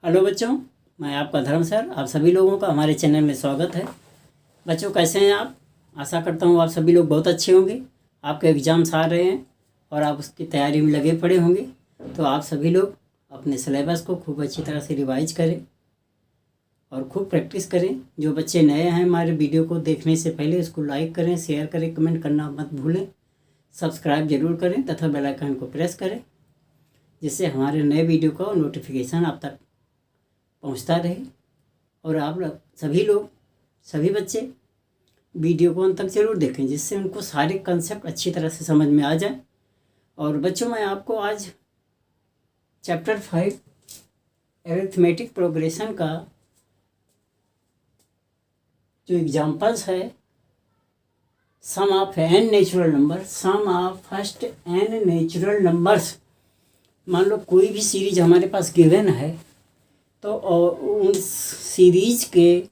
Hello बच्चों, मैं आपका धर्म सर। आप सभी लोगों का हमारे चैनल में स्वागत है। बच्चों, कैसे हैं आप? आशा करता हूँ आप सभी लोग बहुत अच्छे होंगे। आपके एग्ज़ाम्स आ रहे हैं और आप उसकी तैयारी में लगे पड़े होंगे। तो आप सभी लोग अपने सिलेबस को खूब अच्छी तरह से रिवाइज करें और खूब प्रैक्टिस करें। जो बच्चे नए हैं हमारे वीडियो को देखने से पहले उसको लाइक करें, शेयर करें, कमेंट करना मत भूलें। सब्सक्राइब जरूर करें तथा बेल आइकन को प्रेस करें, जिससे हमारे नए वीडियो का नोटिफिकेशन आप तक पहुंचता रहे। और आप सभी बच्चे वीडियो को अंत तक जरूर देखें, जिससे उनको सारे कंसेप्ट अच्छी तरह से समझ में आ जाए। और बच्चों, मैं आपको आज चैप्टर 5 अरिथमेटिक प्रोग्रेशन का जो एग्जाम्पल्स है, sum of n natural number, sum of first n natural numbers. मान लो कोई भी सीरीज हमारे पास गिवन है, तो उन सीरीज के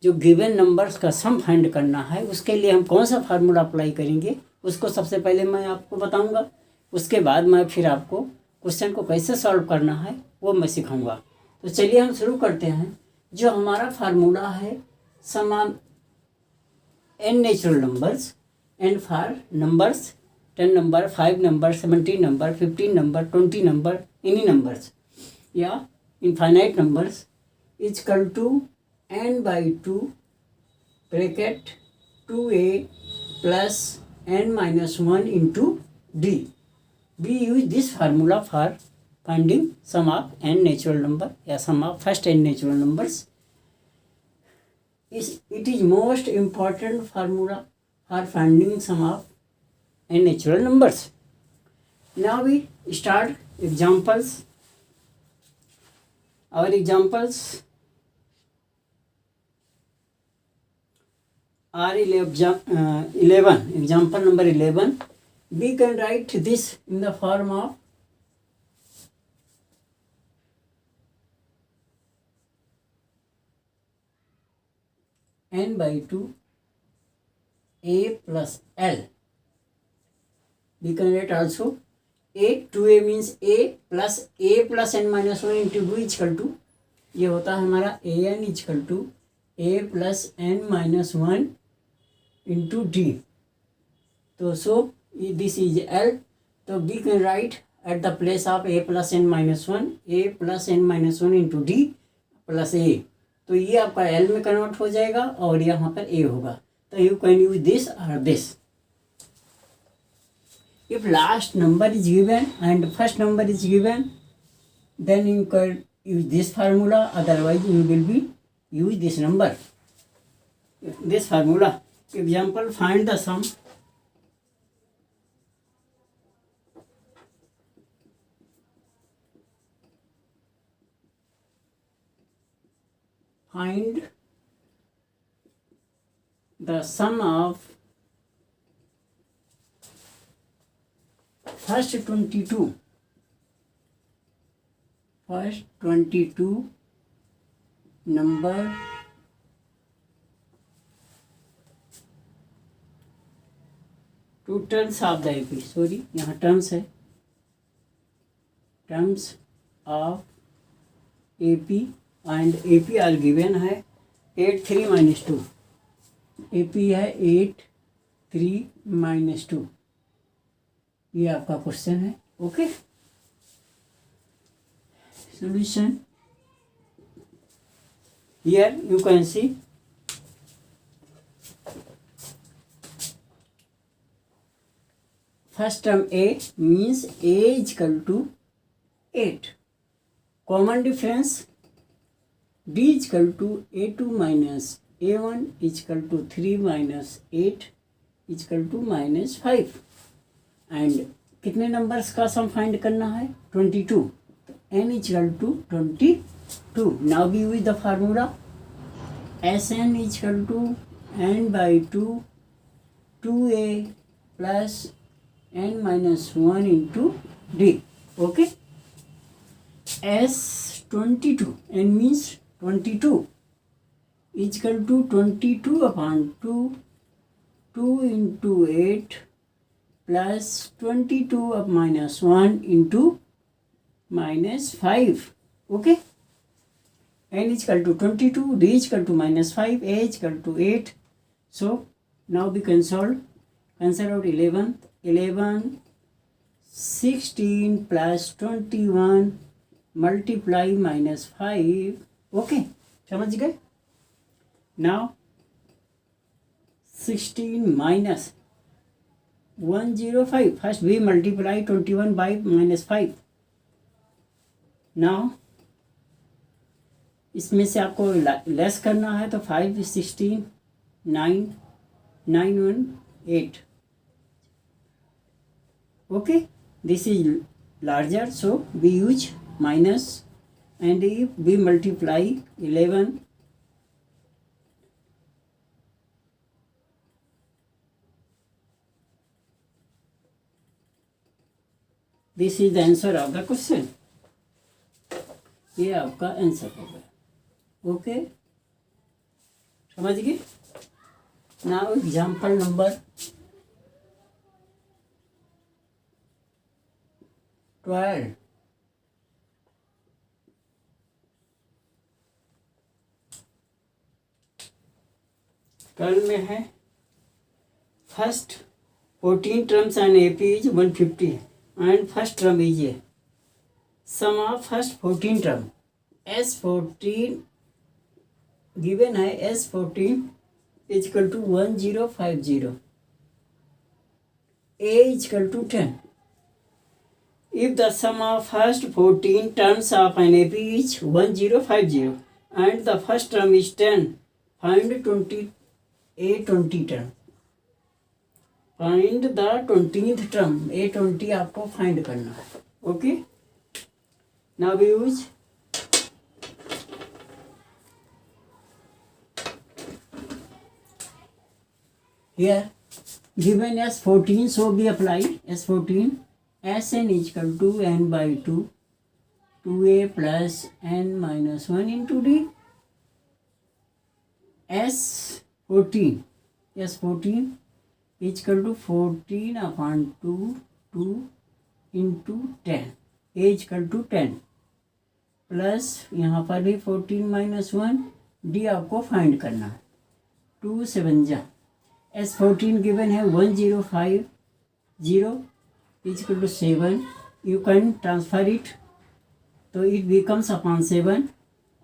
जो गिवन नंबर्स का सम फाइंड करना है, उसके लिए हम कौन सा फार्मूला अप्लाई करेंगे उसको सबसे पहले मैं आपको बताऊंगा। उसके बाद मैं फिर आपको क्वेश्चन को कैसे सॉल्व करना है वो मैं सिखाऊंगा। तो चलिए हम शुरू करते हैं। जो हमारा फार्मूला है, sum of n natural numbers, n for numbers 10 number, 5 number, 17 number, 15 number, 20 number, any numbers या infinite numbers is equal to n by 2 bracket 2a plus n minus 1 into d. We use this formula for finding sum of n natural number या sum of first n natural numbers. It is most important formula for finding sum of n natural numbers. Now we start examples. Our examples are 11. Example number 11. We can write this in the form of n by 2 a plus l. We can write also a, 2a means a plus n minus 1 into 2 is equal to, ये होता है हमारा an is equal to a plus n minus 1 into d. तो so this is l. तो we can write at the place of a plus n minus 1 a plus n minus 1 into d plus a. तो ये आपका l में convert हो जाएगा और यहाँ पर a होगा। तो you can use this or this. If last number is given and first number is given, then you can use this formula. Otherwise, you will be use this number. This formula. Example: find the sum. Find the sum of first 22 number two terms of the AP. Sorry, यहाँ terms है, terms of AP and AP are given है 8 3 minus 2. AP है 8 3 minus 2. ये आपका question है। Okay, solution. Here you can see first term a means a is equal to 8. Common difference, d is equal to a2 minus a1 is equal to 3 minus 8 is equal to minus 5. And कितने numbers का sum find करना है? 22. तो n is equal to 22. Now we use the formula Sn is equal to n by 2 2a plus n minus 1 into d. Okay, S22 n means 22 is equal to 22 upon 2 into 8 plus 22 of minus 1 into minus 5. Okay, n is equal to 22, d is equal to -5, a is equal to 8. So now we cancel out 11, 16 plus 21 multiply -5. Okay, समझ गए? Now 16 minus 105. First we multiply 21 by -5. Now इसमें से आपको less करना है तो 5, 16, 9, 9, 1, 8. Okay, this is larger, so we use minus, and if we multiply 11, this is the answer of the question. ये आपका आंसर हो गया. ओके, समझ गए? Now example number 12. में है first 14 terms and AP is 150 and first term is a sum of first 14 term. S14 given है, S14 is equal to 1050, A is equal to 10. If the sum of first 14 terms of an AP is 1050 and the first term is 10, find 20 term. Find the 20th term. A20 आपको find करना है. Okay. Now we use here given S14, so we apply S14. Sn is equal to n by 2, 2a plus n minus 1 into d. S14 is equal to 14 upon 2 into 10. A is equal to 10 plus यहाँ पर भी 14 minus 1, d आपको find करना है. 2 7 जा. S14 given है 1050 is equal to 7. You can transfer it, तो it becomes upon 7.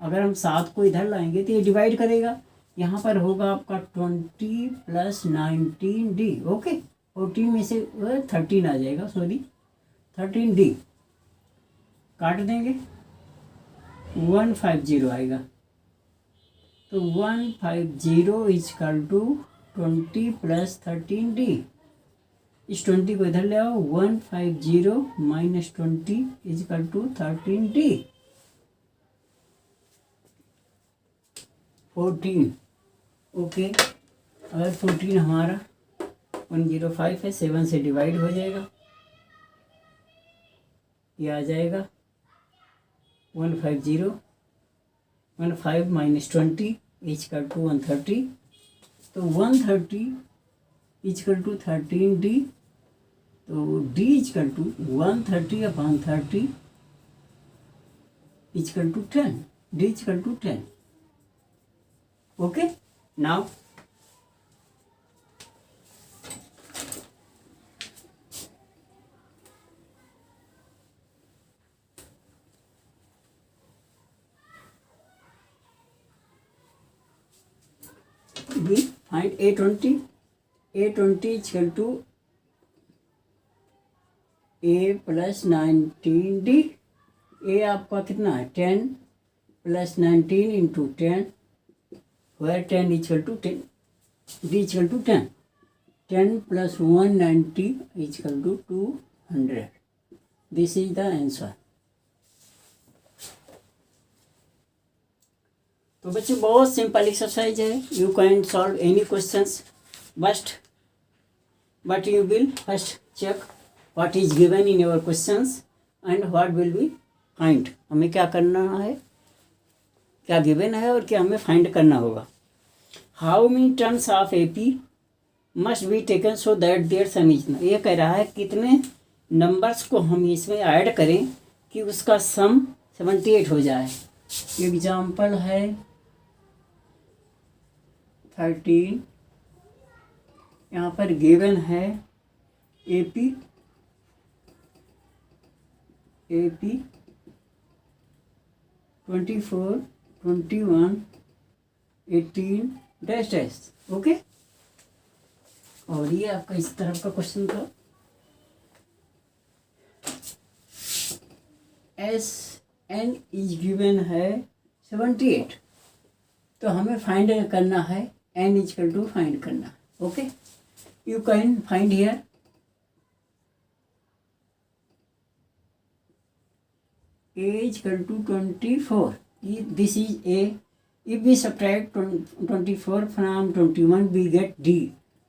अगर हम 7 को इधर लाएंगे तो ये डिवाइड करेगा. यहाँ पर होगा आपका 20 प्लस 19d. ओके, 14 में से 13 आ जाएगा, सॉरी 13d काट देंगे, 150 आएगा. तो 150 is equal to 20 plus 13d. इस 20 को इधर ले आओ. 150 minus 20 is equal to 13d. 14. Okay, अगर 14 हमारा 105 है, 7 से डिवाइड हो जाएगा, ये आ जाएगा 150. 15 माइनस 20 इज इक्वल टू 130. तो 130 इज इक्वल टू 13d. तो d is equal to 130 upon 30 is equal to 10. d is equal to 10. Okay, now we find A20. A20 is equal to A plus 19d. A आपका कितना है 10 plus 19 into 10, where 10 is equal to 10, d is equal to 10. 10 plus 190 is equal to 200. This is the answer. तो बच्चों बहुत simple exercise है. You can solve any questions, but you will first check what is given in your questions and what will be find. हमें क्या करना है, क्या given है और क्या हमें फाइंड करना होगा. How many terms of AP must be taken so that their sum is. ये कह रहा है कितने नंबर्स को हम इसमें ऐड करें कि उसका सम 78 हो जाए. एग्जाम्पल है 13, यहाँ पर गिवन है AP 24, 21, 18 डैश डैश। ओके, और ये आपका इस तरफ का क्वेश्चन था। SN इज गिवन है 78, तो हमें फाइंड करना है N इजकल टू फाइंड करना है। Okay, you can find here A is equal to 24, this is A. If we subtract 24 from 21, we get D.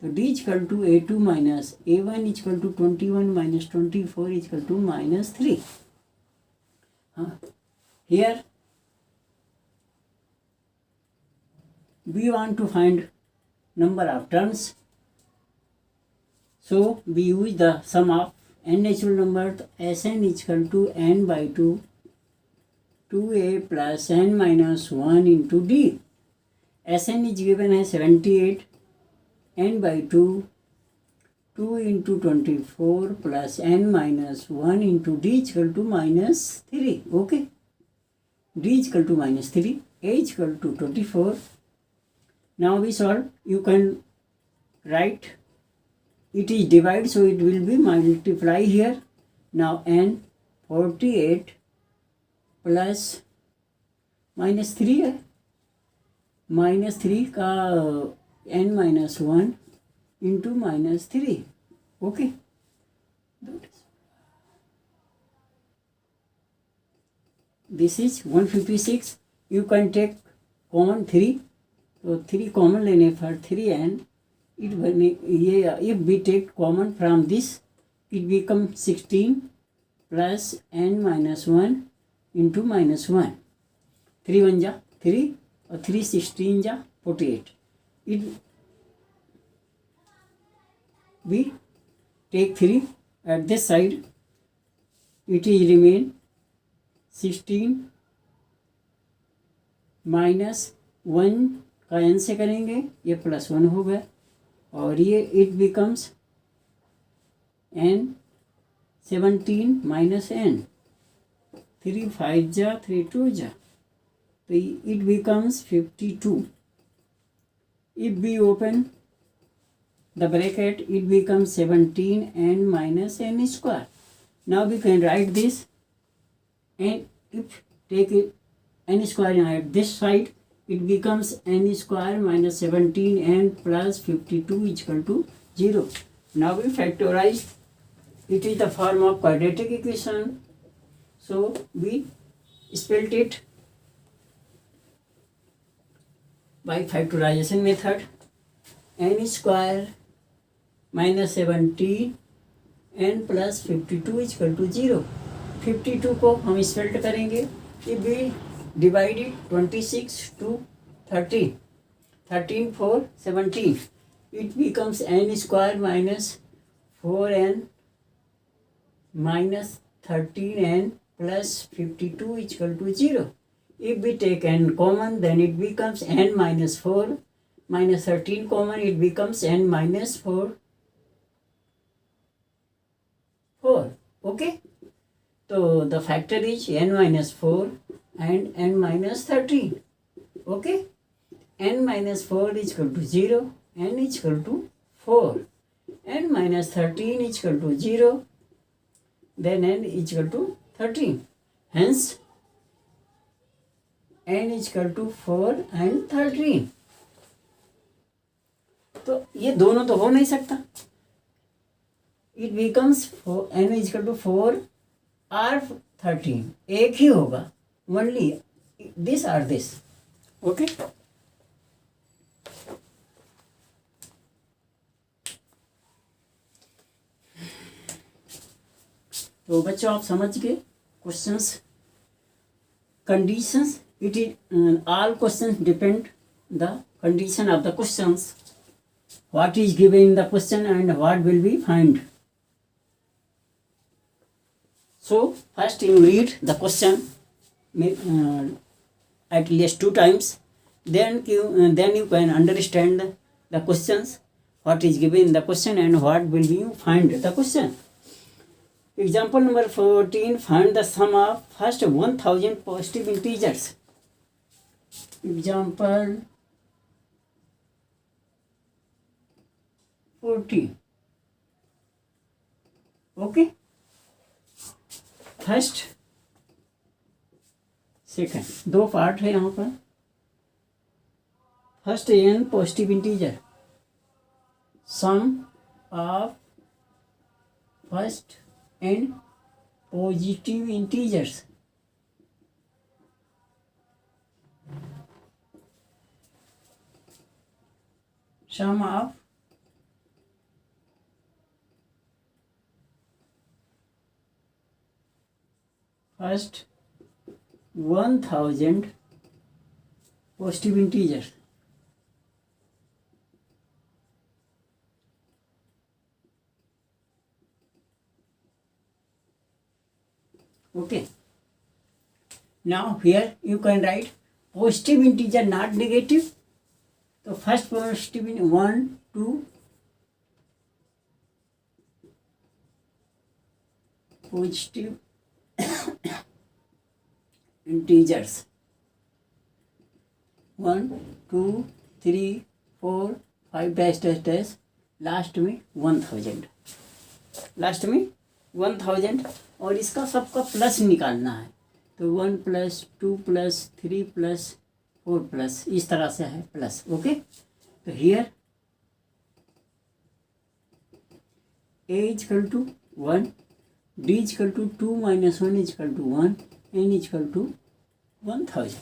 So D is equal to A2 minus A1 is equal to 21 minus 24 is equal to minus 3. Here we want to find number of terms. So we use the sum of n natural number. Sn is equal to n by 2. 2a plus n minus 1 into d. Sn is given as 78, n by 2, 2 into 24 plus n minus 1 into d is equal to minus 3. Okay, d is equal to minus 3, a is equal to 24. Now we solve. You can write, it is divide, so it will be multiply here. Now n 48 plus minus 3 है, minus 3 का n minus 1 into minus 3. Okay, this is 156. You can take common 3, तो 3 common लेने पर 3n it बने ये. If we take common from this it become 16 plus n minus 1 into minus 1. 3 1 जा 3 और 3 16 जा 48. It we take 3 at this side, it is remain 16 minus 1 का n से करेंगे, ये प्लस 1 हो गया, और ये it becomes n 17 minus n. 3 5 जा 3 2 जा, तो it becomes 52. If we open the bracket, it becomes 17n minus n square. Now we can write this, and if take it n square at this side, it becomes n square minus 17n plus 52 is equal to 0. Now we factorize. It is the form of quadratic equation. So we spelled it by factorization method. N square minus 17 n plus 52 is equal to 0. 52 को हम spelt करेंगे. If we divide it 26 to 13, 13 4 17, it becomes n square minus 4n minus 13n plus 52 is equal to 0. If we take n common, then it becomes n minus 4 minus 13 common, it becomes n minus 4. Okay, so the factor is n minus 4 and n minus 13. Okay, n minus 4 is equal to 0, n is equal to 4, n minus 13 is equal to 0, then n is equal to 13. Hence n is equal to 4 and 13. तो ये दोनों तो हो नहीं सकता. It becomes 4, n is equal to 4 or 13. एक ही होगा. Only this or this. Okay. तो बच्चों आप समझ गए questions, conditions. It is all questions depend the condition of the questions. What is given in the question and what will be find. So first you read the question at least 2 times, then you can understand the questions, what is given in the question and what will you find the question. Example number 14, find the sum of first 1000 positive integers. Example 14. Okay, first second, दो part है यहाँ पर. First n positive integer, sum of first n positive integers. Sum of first 1000 positive integers. Okay, now here you can write positive integer not negative. So first positive in 1 2 positive integers, 1 2 3 4 5 dash dash dash, last में 1000, last में 1000. और इसका सबका plus निकालना है, तो 1 + 2 + 3 + 4 plus, इस तरह से है प्लस. ओके, तो here a = 1, d = 2 - 1 = 1, n = 1000.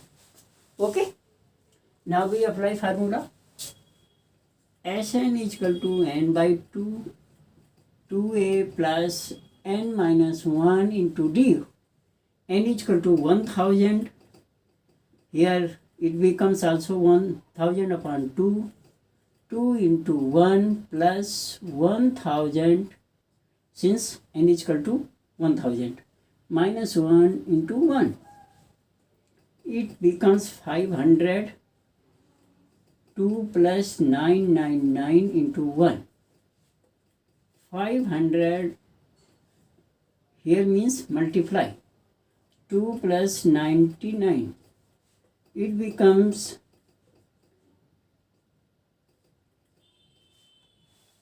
Okay, now we apply formula. Sn = n/2, 2a plus n minus 1 into d. N = 1000. Here it becomes also 1000 upon 2. 2 into 1 plus 1000, since n = 1000, minus 1 into 1. It becomes 500. 2 plus 999 into 1. 500 here means multiply. 2 plus 99. It becomes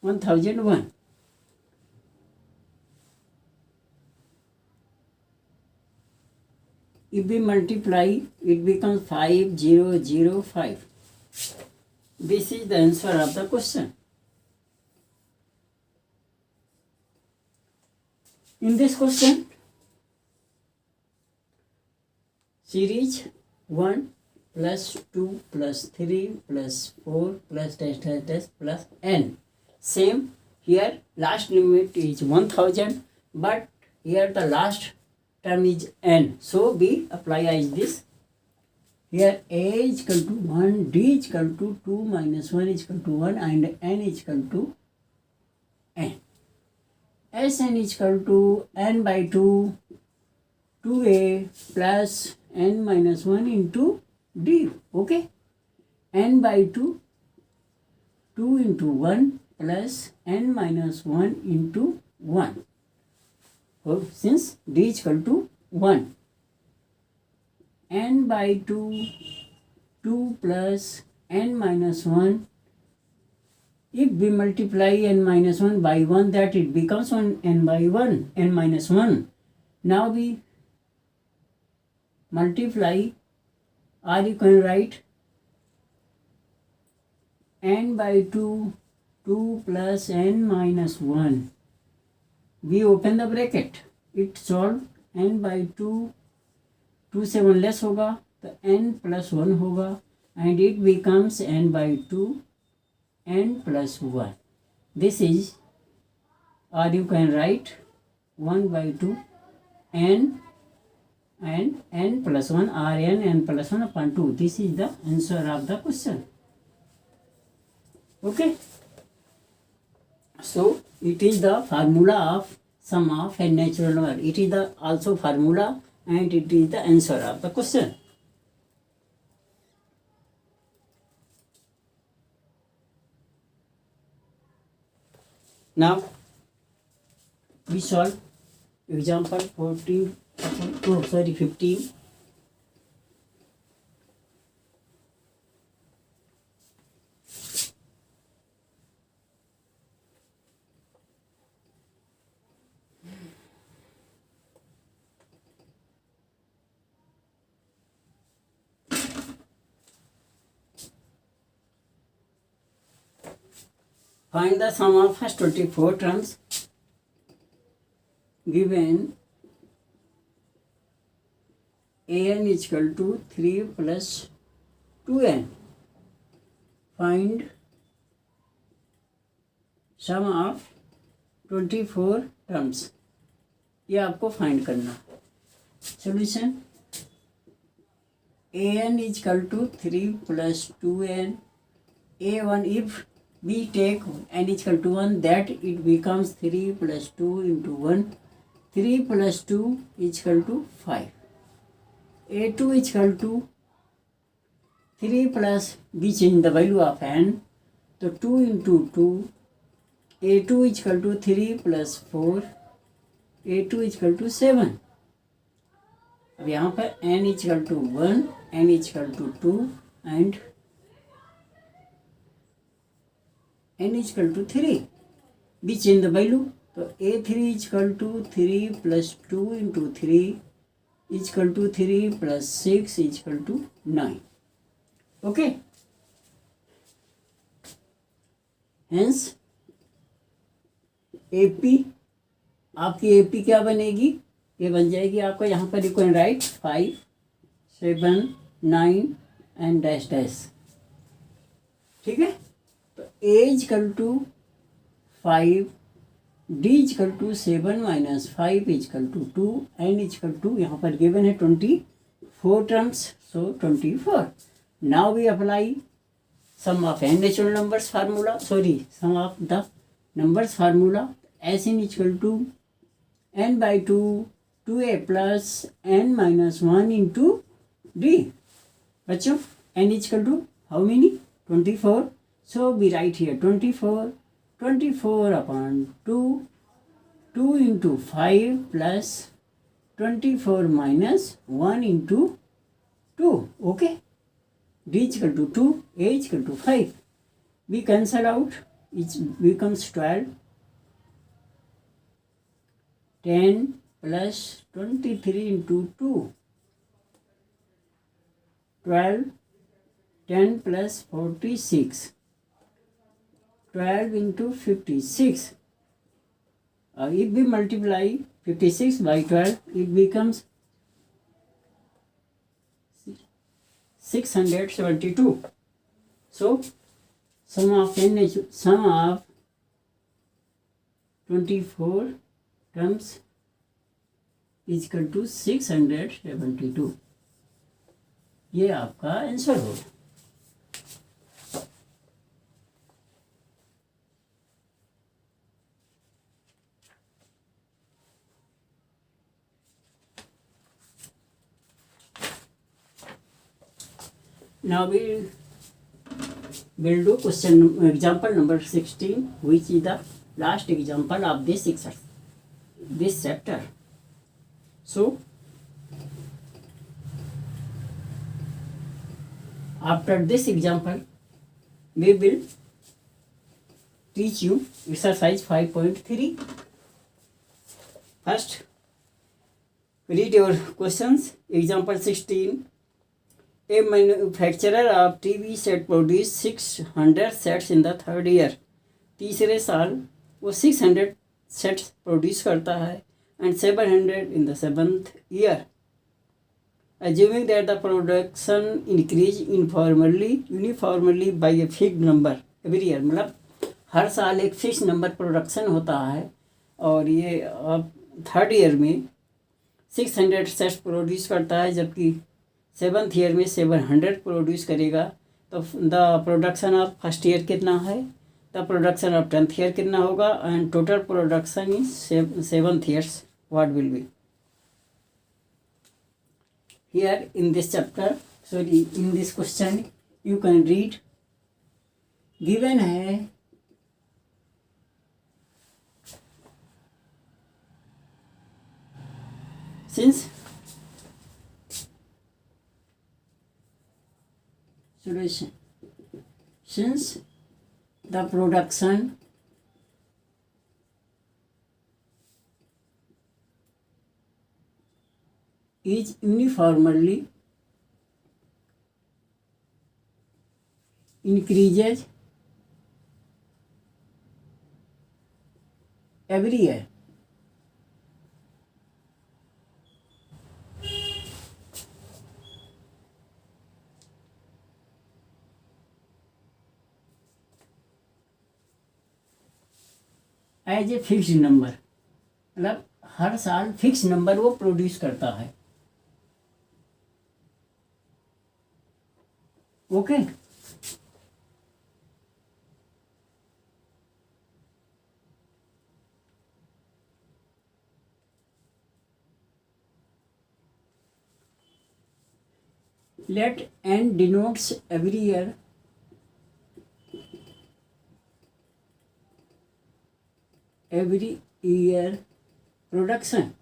1001. If we multiply, it becomes 5005. This is the answer of the question. In this question, series 1 plus 2 plus 3 plus 4 plus dash dash dash plus n. Same here, last limit is 1000, but here the last term is n. So we apply as this. Here a = 1, d = 2 minus 1 = 1, and n = n. Sn = n/2, 2a plus n minus 1 into d. Okay, n/2, 2 into 1 plus n minus 1 into 1. So since d = 1, n/2, 2 plus n minus 1. If we multiply n minus 1 by 1, that it becomes 1 n/1, n minus 1. Now we multiply, or you can write n/2, 2 plus n minus 1. We open the bracket, it solve. n/2, 2 से 1 less होगा तो n + 1 होगा, and it becomes n/2, n + 1. This is, or you can write 1/2 n and n + 1, or n + 1 upon 2. This is the answer of the question. Okay, so it is the formula of sum of n natural number. It is the also formula, and it is the answer of the question. Now we solve example 15. Find the sum of first 24 terms given an is equal to 3 plus 2n. Find sum of 24 terms. ये आपको find करना. Solution: an is equal to 3 plus 2n. a1, if we take n is equal to 1, that it becomes 3 plus 2 into 1. 3 plus 2 is equal to 5. a2 is equal to 3 plus, we change the value of n, so 2 into 2. a2 is equal to 3 plus 4. a2 is equal to 7. अब यहाँ पर n is equal to 1, n is equal to 2 and n is equal to 3. We change the value. So a3 is equal to 3 plus 2 into 3 is equal to 3 plus 6 is equal to 9. Okay. Hence AP, आपकी AP क्या बनेगी? ये बन जाएगी आपका, यहाँ पर you can write 5, 7, 9 and dash dash. ठीक है. तो a is equal to 5, d is equal to 7 minus 5 is equal to 2, n is equal to, यहाँ पर given है 24 terms, so 24. Now we apply sum of n natural numbers formula, sum of the numbers formula. Sin is equal to n by 2, 2a plus n minus 1 into d. बच्चों n is equal to how many? 24. So we write here 24 upon 2, 2 into 5 plus 24 minus 1 into 2. Okay. D is equal to 2, A is equal to 5. We cancel out, it becomes 12. 10 plus 23 into 2. 12, 10 plus 46. 12 into 56. If we multiply 56 by 12, it becomes 672. So sum of 24 terms is equal to 672. ये आपका answer होगा. Now we will do example number 16, which is the last example of this chapter. So after this example, we will teach you exercise 5.3. First, read your questions. Example 16. A manufacturer of TV set produced 600 sets in the third year. तीसरे साल वो 600 sets produce करता है and 700 in the seventh year. Assuming that the production increase uniformly by a fixed number every year, मतलब हर साल एक fix number production होता है और ये अब थर्ड ईयर में 600 सेट्स प्रोड्यूस करता है, जबकि सेवन्थ ईयर में 700 प्रोड्यूस करेगा. तो the production of first year कितना है, the production of 10th year कितना होगा, and total production in 7th years what will B. Here in this chapter, in this question you can read. Given है since solution since the production is uniformly increases every year. As a fix number, मतलब हर साल fix number वो produce करता है। Okay let n denotes every year production,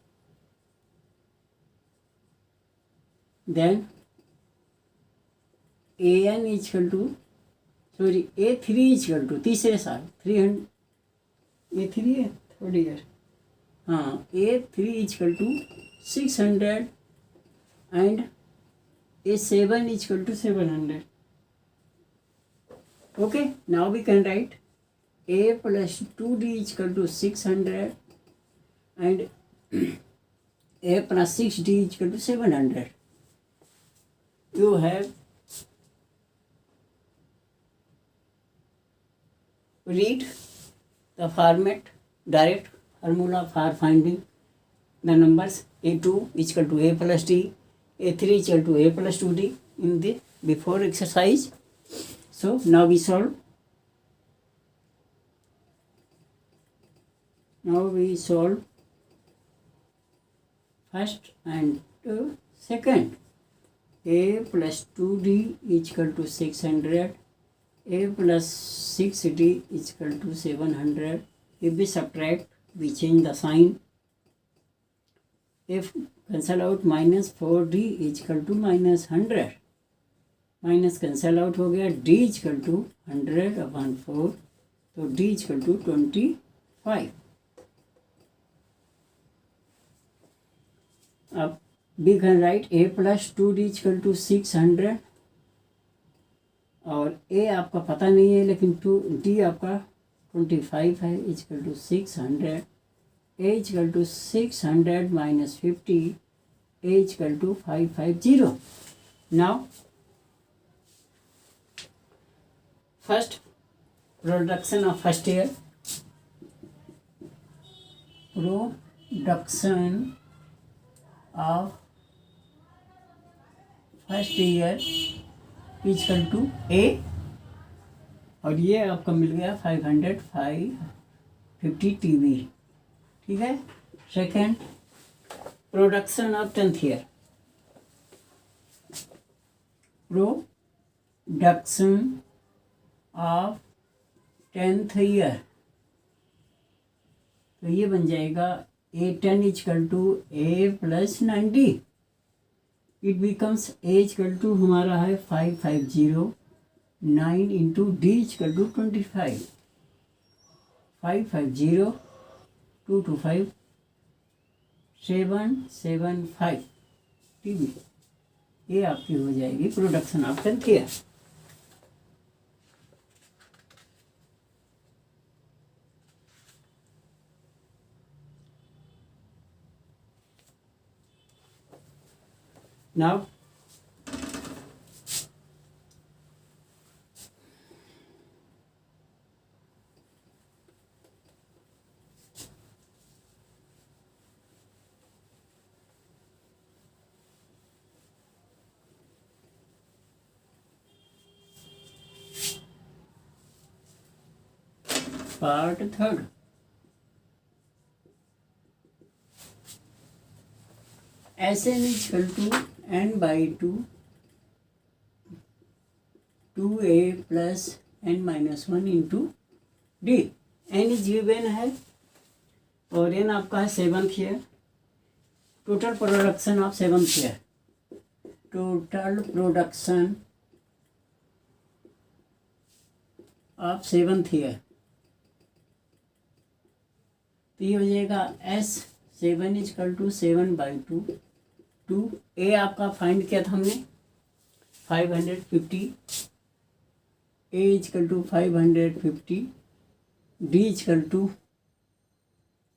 then an is equal to A3 is equal to तीसरे साल 300 A3 है third year, हाँ A3 is equal to 600 and A7 is equal to 700. Okay, now we can write A plus 2D is equal to 600 and A plus 6D is equal to 700. You have read the format, direct formula for finding the numbers. A2 is equal to A plus D, A3 is equal to A plus 2D in the before exercise. So now we solve. First and second. A plus 2D is equal to 600. A plus 6D is equal to 700. If we subtract, we change the sign. If cancel out, minus 4D is equal to minus 100. Minus cancel out हो गया, D is equal to 100/4, तो D is equal to 25. अब we can write A plus 2D is equal to 600 और A आपका पता नहीं है लेकिन D आपका 25 है, is equal to 600. A is equal to 600 minus 50, A is equal to 550. Now first production of first year, production of first year is equal to A और ये आपका मिल गया 550 TB, ठीक है। Second production of 10th year, production of 10th year, तो ये बन जाएगा A10 is equal to A plus 90. It becomes A is equal to हमारा है 550, 9 into D is equal to 25. 550, 2 to 5, 775 TB, ये आपकी हो जाएगी production of 10th year. Now part third. Sn is equal to n by 2, 2a plus n minus 1 into d. n is given है और n आपका है 7th year, total production of seventh year, total production of seventh year, तो ये हो जाएगा S 7 is equal to 7/2। ए आपका find किया था हमने 550, a is equal to 550, d is equal to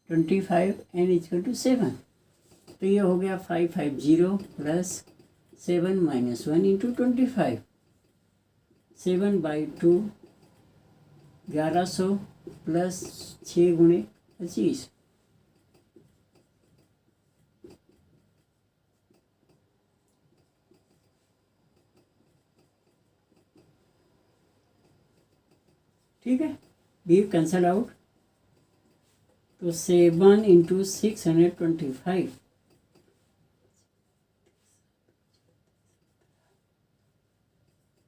25, n is equal to 7। तो ये हो गया 550 प्लस 7 माइनस 1 इंटू 25, 7/2 1100 प्लस 6 गुणे 25। ठीक है, बी कैंसल आउट, तो 7 इंटू 625,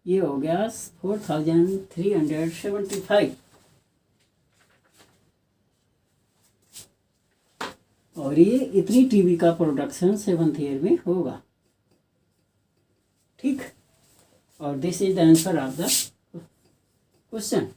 ये हो गया 4375। और ये इतनी टीवी का प्रोडक्शन सेवन्थ ईयर में होगा। ठीक, और this is the answer of the question.